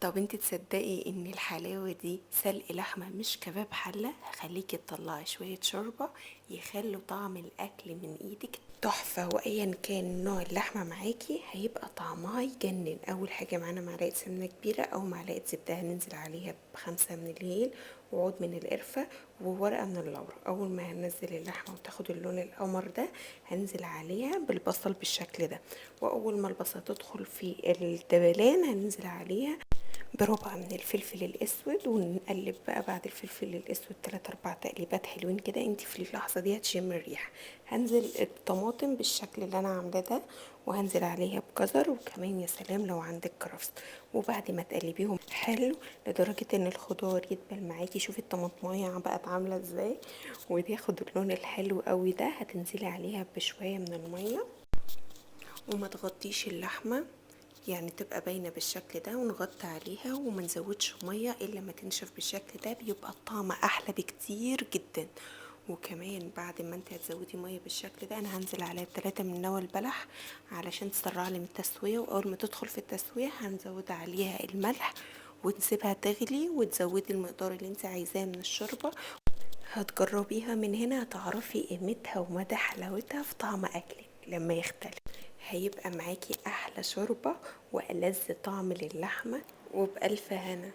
طب انت تصدقي ان الحلاوة دي سلق لحمة مش كباب حلة؟ هخليكي تطلعي شوية شوربة يخلوا طعم الاكل من ايدك تحفة، وايا كان نوع اللحمة معاكي هيبقى طعمها يجنن. اول حاجة معانا معلقة سمنة كبيرة او معلقة زبدة، هننزل عليها ب5 من الهيل وعود من القرفة وورقة من اللورا. اول ما هننزل اللحمة وتاخد اللون القمر ده هننزل عليها بالبصل بالشكل ده، واول ما البصل تدخل في الدبلان هننزل عليها بربع من الفلفل الاسود، ونقلب بقى بعد الفلفل الاسود 3 4 تقليبات حلوين كده. انت في اللحظه دي هتشم الريحه. هنزل الطماطم بالشكل اللي انا عاملاه ده، وهنزل عليها بجزر، وكمان يا سلام لو عندك كرفس. وبعد ما تقلبيهم حلو لدرجه ان الخضار يدبل معاكي، شوفي الطماطمايه بقت عامله ازاي وتاخد اللون الحلو قوي ده، هتنزلي عليها بشويه من الميه وما تغطيش اللحمه، يعني تبقى باينه بالشكل ده، ونغطي عليها وما نزودش ميه الا ما تنشف بالشكل ده، بيبقى الطعم احلى بكتير جدا. وكمان بعد ما انت هتزودي ميه بالشكل ده انا هنزل عليها 3 من نوى البلح علشان تسرع لي من التسويه، واول ما تدخل في التسويه هنزود عليها الملح ونسيبها تغلي، وتزودي المقدار اللي انت عايزاه من الشوربه. هتجربيها من هنا هتعرفي قيمتها ومدى حلاوتها في طعم اكلك لما يختلف. هيبقى معاكي احلى شوربة والذ طعم للحمة، وبألف هنا.